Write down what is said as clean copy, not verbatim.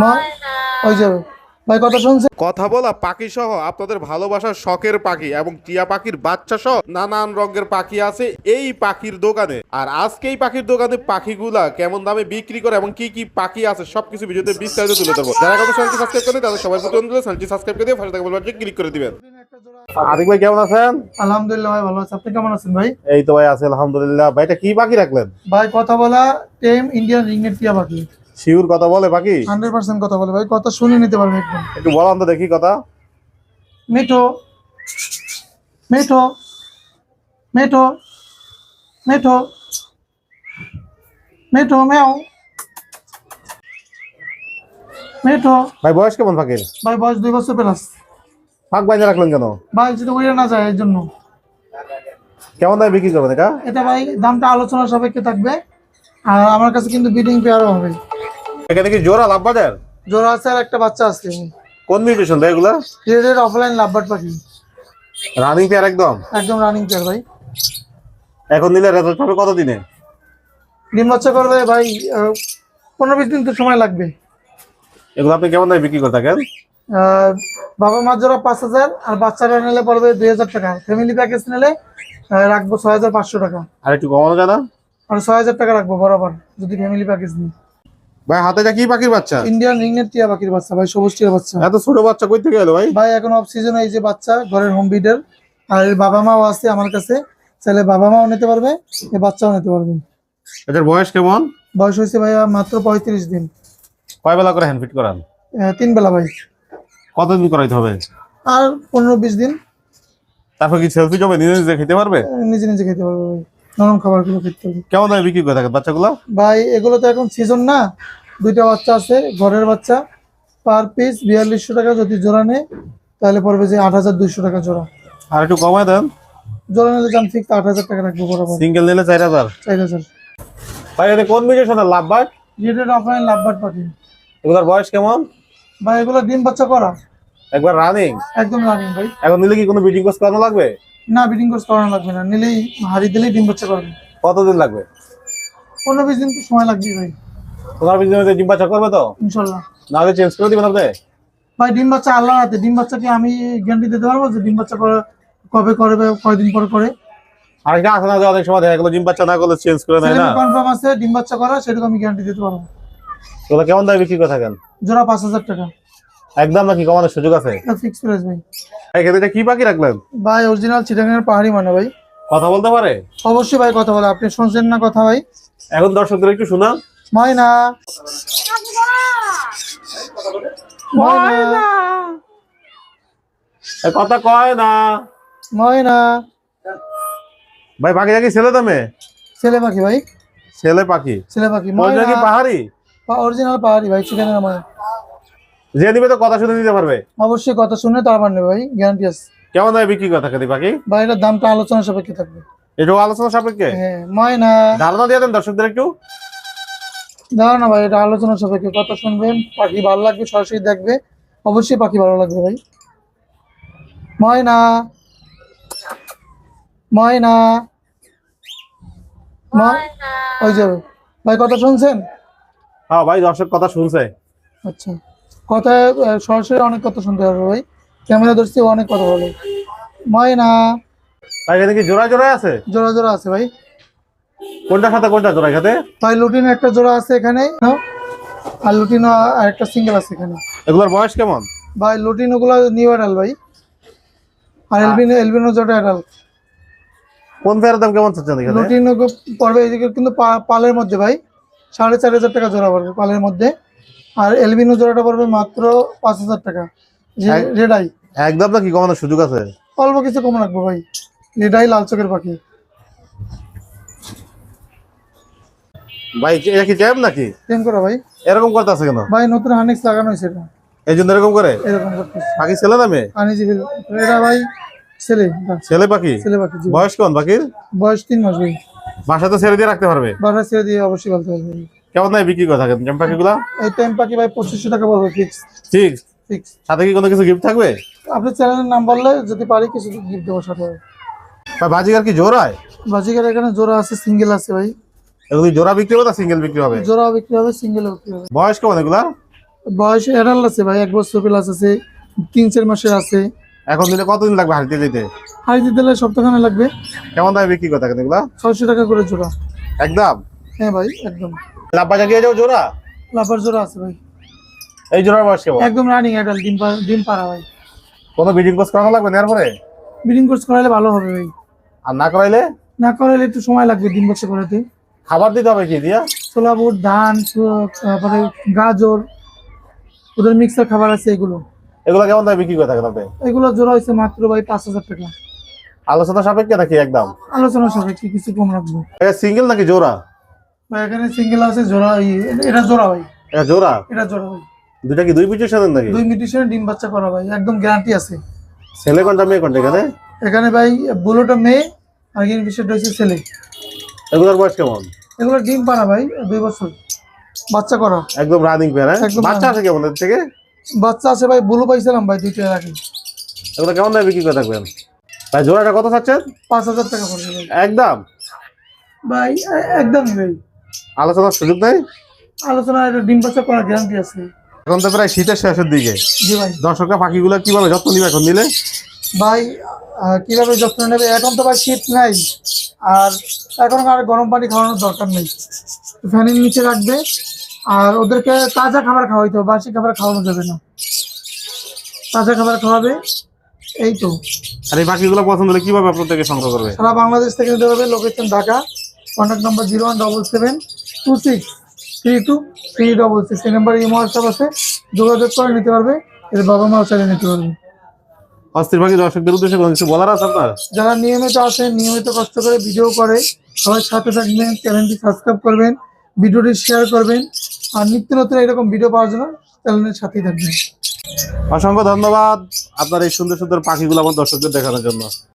মা ওই যাবে ভাই কথা শুনছে। কথা বলা পাখি সহ আপনাদের ভালোবাসার শখের পাখি এবং টিয়া পাখির বাচ্চা সহ নানান রঙের পাখি আছে এই পাখির দোকানে। আর আজকে এই পাখির দোকানে পাখিগুলা কেমন দামে বিক্রি করে এবং কি কি পাখি আছে সবকিছু ভিডিওতে বিস্তারিত তুলে ধরবো। যারা এখন চ্যানেলটি সাবস্ক্রাইব করেন তাদের সবাই প্রতি অনুরোধ চ্যানেলটি সাবস্ক্রাইব করে দিয়ে পাশে থাকা বেল বাটনটি ক্লিক করে দিবেন। আরিক ভাই কেমন আছেন? আলহামদুলিল্লাহ ভাই ভালো আছে, আপনি কেমন আছেন ভাই? এই তো ভাই আছে আলহামদুলিল্লাহ। ভাইটা কি পাখি রাখলেন? ভাই কথা বলা টেম ইন্ডিয়ান রিংনেট টিয়া পাখি। শিউর কথা বলে পাখি? 100% কথা বলে ভাই, কথা শুনে নিতে পারবে একদম। একটু বলান তো দেখি কথা। মেঠো মেঠো মেঠো মেঠো মেঠো মেও মেঠো। ভাই বয়স কেমন পাখির? ভাই বয়স 2 বছর প্লাস। ফাঁক বাইরে রাখলেন কেন? ভাই যদি উড়ে না যায় এর জন্য। কেমন দামে বিক্রি করবেন এটা? এটা ভাই দামটা আলোচনা সাপেক্ষে থাকবে, আর আমার কাছে কিন্তু বিডিং পেয়ারও হবে। এখানে কি জোড়া লাভবাদের? জোড়া আছে আর একটা বাচ্চা আছে। কোন মিউটেশন ভাই এগুলা? রেডের অফলাইন লাভবার্ড পাখি, রানিং পেয়ার একদম একদম রানিং পেয়ার ভাই। এখন নিলে রেজাল্ট পাবে কত দিনে? ডিম বাচ্চা করবে ভাই 15-20 দিন তো সময় লাগবে। এগুলো আপনি কেমন দামে বিক্রি করে থাকেন? বাবা মা জোড়া 5,000, আর বাচ্চারা নিলে পড়বে 2,000 টাকা। ফ্যামিলি প্যাকেজ নিলে রাখবো 6,500 টাকা, আর একটু কমানো যায় না? আর 6,000 টাকা রাখবো বরাবর যদি ফ্যামিলি প্যাকেজ নিই। ভাই হাতে এটা কি পাখির বাচ্চা? ইন্ডিয়ান রিংনেট টিয়া পাখির বাচ্চা ভাই, সবুজ টিয়া বাচ্চা। এত ছোট বাচ্চা কই থেকে এলো ভাই? ভাই এখন অফ সিজন, এই যে বাচ্চা ঘরের হোম বিডার, আর এর বাবা মাও আছে আমার কাছে, চাইলে বাবা মাও নিতে পারবে, এই বাচ্চাও নিতে পারবে। এটার বয়স কেমন? বয়স হয়েছে ভাইয়া মাত্র 35 দিন। কয় বেলা করে হ্যান্ড ফিট করান? 3 বেলা ভাই। কতদিন করাইতে হবে? আর 15-20 দিন। তারপর কি সেলফি জমে নিজে নিজে খেতে পারবে? নিজে নিজে খেতে পারবে ভাই, নরম খাবারগুলো খেতে হবে। কেমন দামে বিক্রি করে থাকেন বাচ্চাগুলো? ভাই এগুলো তো এখন সিজন না, 2টা বাচ্চা আছে ঘরের বাচ্চা, পার পিস 4200 টাকা। যদি জোড়া নেয় তাহলে পড়বে যে 8,200 টাকা জোড়া। আর একটু কমায় দেন। জোড়া নিলে দাম ফিক্স 8,000 টাকা রাখবো বরাবর। সিঙ্গেল নিলে 4,000। 4,000। ভাই এটা কোন মিউটেশনের লাভবার্ড? রেডের অফলাইন লাভবার্ড পাখি। এগুলোর বয়স কেমন? ভাই এগুলো ডিম বাচ্চা করা, একবার রানিং? একদম রানিং ভাই। এখন নিলে কি কোনো ব্রিডিং কোর্স করানো লাগবে? না, ব্রিডিং কোর্স করানো লাগবে না, নিলেই হাড়ি দিলেই ডিম বাচ্চা করবে। কতদিন লাগবে? 15-20 দিন তো সময় লাগবে ভাই, তোমার বিজনেসে ডিম বাচ্চা করবে তো? ইনশাল্লাহ। না হলে চেঞ্জ করে দিবেন আপনি? ভাই ডিম বাচ্চা আল্লাহর হাতে, ডিম বাচ্চাকে আমি গ্যারান্টি দিতে পারবো যে ডিম বাচ্চা কবে করবে, কয়দিন পর করে। আর এটা আছে না যে অনেক সময় দেখা গেলো ডিম বাচ্চা না করলে চেঞ্জ করে নেয় না? কনফার্ম আছে ডিম বাচ্চা করা, সেটাকে আমি গ্যারান্টি দিতে পারবো। এগুলো কেমন দামে বিক্রি করে থাকেন? জোড়া 5,000 টাকা, একদম নাকি কমানোর সুযোগ আছে? ফিক্স প্রাইস ভাই। এখানে এটা কি পাখি রাখলেন? ভাই অরিজিনাল চিটাগাংয়ের পাহাড়ি মানে ভাই। কথা বলতে পারে? অবশ্যই ভাই কথা বলে, আপনি শুনছেন না কথা ভাই? এখন দর্শকদের একটু শোনান। ময়না ময়না কথা কয় না ময়না। ভাই। পাখি নাকি ছেলে দামে? ছেলে পাখি ভাই, ছেলে পাখি? ছেলে পাখি ময়না কি পাহাড়ি? অরিজিনাল পাহাড়ি ভাই, চিটাগাংয়ের ময়না। যে নিবে তো কথা শুনে নিতে পারবে? অবশ্যই কথা শুনে তারপর নেবে ভাই, গ্যারান্টি আছে। কেমন দামে বিক্রি করে থাকে পাখি? ভাই এটার দামটা আলোচনা সাপেক্ষে থাকবে। এটাও আলোচনা সাপেক্ষে? হ্যাঁ ময়না। ধারণা দিয়ে দেন দর্শকদের একটু। দাঁড়া না ভাই, এটা আলোচনা সাপেক্ষে, কথা শুনবেন, পাখি ভালো লাগবে, সরাসরি দেখবে, অবশ্যই পাখি ভালো লাগবে ভাই। ময়না ময়না ওই যাবে ভাই, কথা শুনছেন? হ্যাঁ ভাই, দর্শক কথা শুনছে। আচ্ছা, কথায় সরাসরি অনেক কথা শুনতে পারবে ভাই, ক্যামেরা ধরছি অনেক কথা বলে। ময়না। ভাই এখানে কি জোড়া জোড়া আছে? জোড়া জোড়া আছে ভাই। কোনটার সাথে কোনটা জোড়া এখানে? ভাই লুটিনো একটা জোড়া আছে এখানে, আর লুটিনো আর একটা সিঙ্গেল আছে এখানে। এগুলোর বয়স কেমন? ভাই লুটিনো গুলো নিউ অ্যাডাল ভাই, আর এলবিনো জোড়া অ্যাডাল। কোন পেয়ারের দাম কেমন চাচ্ছেন এখানে? লুটিনো পড়বে এদিকে কিন্তু পালের মধ্যে ভাই 4,500 টাকা জোড়া পড়বে পালের মধ্যে, আর এলবিনো জোড়াটা পড়বে মাত্র 5,000 টাকা। রেডাই একদম নাকি কমানোর সুযোগ আছে? অল্প কিছু কম রাখবো ভাই, রেডাই লাল চোখের পাখি। ভাই এটা কি জ্যাম নাকি? কেন করা ভাই? এরকম করতে আছে কেন ভাই নতুন হার্নেক্স লাগানো হয়েছে, এটা এই জন্য এরকম করে? এরকম করতেছে পাখি ছেলে দামে? আনিজি এটা ভাই ছেলে, ছেলে পাখি? ছেলে পাখি জি। বয়স কোন পাখির? বয়স 3 মাস ভাই। বাসাতে ছেড়ে দিয়ে রাখতে পারবে? বাসা ছেড়ে দিয়ে অবশ্যই বলতে পারবে। কেমন দামে বিক্রি করে থাকেন জ্যাম পাখিগুলা? এই টাইম পাখি ভাই 2,500 টাকা পড়বে ফিক্স। ঠিক। ফিক্স। সাথে কি কোনো কিছু গিফট থাকবে? আপনি চ্যানেলের নাম বললে যদি পারি কিছু গিফট দেবো সাথে। ভাই বাজিকার কি জোড়ায়? বাজিকার এখানে জোড়া আছে, সিঙ্গেল আছে ভাই। এগুলো জোড়া বিক্রি হবে না সিঙ্গেল বিক্রি হবে? জোড়া বিক্রি হবে, সিঙ্গেল বিক্রি হবে। বয়স কেমন এগুলা? বয়স এরাল আছে ভাই, 1 বছর প্লাস আছে, 3-4 মাসের আছে। এখন দিলে কতদিন লাগবে হাঁড়িতে যেতে? হাড়িতে দিলে সপ্তাহখানে লাগবে। কেমন দামে বিক্রি করে থাকেন এগুলা? 600 টাকা করে জোড়া। একদম। হ্যাঁ ভাই একদম। লাভবাজা দিয়ে যাও জোড়া? লাফার জোড়া আছে ভাই, এই জোড়ার বয়স কেমন? একদম রানিং অ্যাডাল্ট, ডিম পাড়া ভাই। কোনো ব্রিডিং কোর্স করানো লাগবে নেওয়ার পরে? ব্রিডিং কোর্স করাইলে ভালো হবে ভাই, আর না করাইলে? না করাইলে একটু সময় লাগবে ডিম বাচ্চা করাতে। খাবার দিতে হবে কি দিয়া? ছোলা বুট, ধান, তারপরে গাজর, ওদের মিক্সার খাবার আছে এগুলো। এগুলো কেমন দামে বিক্রি করে থাকেন আপনি? এগুলো জোড়া হয়েছে মাত্র ভাই 5,000 টাকা। আলোচনা সাপেক্ষে নাকি একদম? আলোচনা সাপেক্ষে কিছু কম রাখবো এটা সিঙ্গেল নাকি জোড়া? ভাই। এখানে সিঙ্গেল আছে জোড়া, এটা জোড়া ভাই, এটা জোড়া? এটা জোড়া ভাই। দুইটা কি দুই পিসের সাথে নাকি? 2 মিটিশনে ডিম বাচ্চা করা ভাই, একদম গ্যারান্টি আছে। ছেলে কোনটা মেয়ে কোনটা এখানে? এখানে ভাই বুলোটা মেয়ে আর গ্রিন ফিশের রয়েছে ছেলে। এগুলোর বয়স কেমন? এগুলো ডিম পাড়া ভাই, 2 বছর বাচ্চা করা। একদম রানিং পেয়ার। একদম বাচ্চা আছে কেমন এর থেকে? বাচ্চা আছে ভাই, বুলু পাইছিলাম ভাই 2টা আগে। এগুলো কেমন দামে বিক্রি করে থাকবেন ভাই? জোড়াটা কত চাচ্ছেন? 5,000 টাকা পড়বে ভাই। একদম ভাই একদমই ভাই, আলোচনার সুযোগ নেই? আলোচনা, এটা ডিম বাচ্চা করা গ্যারান্টি আছে। এখন তো প্রায় শীতের শেষের দিকে, জি ভাই। দর্শকরা পাখিগুলো কিভাবে যত্ন নিবে এখন নিলে? ভাই কিভাবে যত্ন নেবে, এখন তো ভাই শীত নাই, আর এখন আর গরম পানি খাওয়ানোর দরকার নেই, ফ্যানের নিচে রাখবে। আর ওদেরকে তাজা খাবার খাওয়াইতে হবে, বাসি খাবার খাওয়ানো যাবে না, তাজা খাবার খাওয়াবে। এই তো। আর এই পাখিগুলো পছন্দ হলে কিভাবে আপনার থেকে সংগ্রহ করবে? সারা বাংলাদেশ থেকে নিতে পারবে, লোকেশন ঢাকা, কন্ট্যাক্ট নাম্বার 0177263236। এই নাম্বার ইমো হোয়াটসঅ্যাপ আছে, যোগাযোগ করে নিতে পারবে। এর বাবা মাও চালিয়ে নিতে পারবে। অস্থির পাখি দর্শকদের উদ্দেশ্যে কোনো কিছু বলার আছে আপনার? যারা নিয়মিত আসেন, নিয়মিত কষ্ট করে ভিডিও করে, সবাই সাথে থাকবেন, চ্যানেলটি সাবস্ক্রাইব করবেন, ভিডিওটি শেয়ার করবেন, আর নিত্য নতুন এরকম ভিডিও পাওয়ার জন্য চ্যানেলের সাথেই থাকবেন। অসংখ্য ধন্যবাদ আপনার এই সুন্দর সুন্দর পাখিগুলো আমার দর্শকদের দেখানোর জন্য।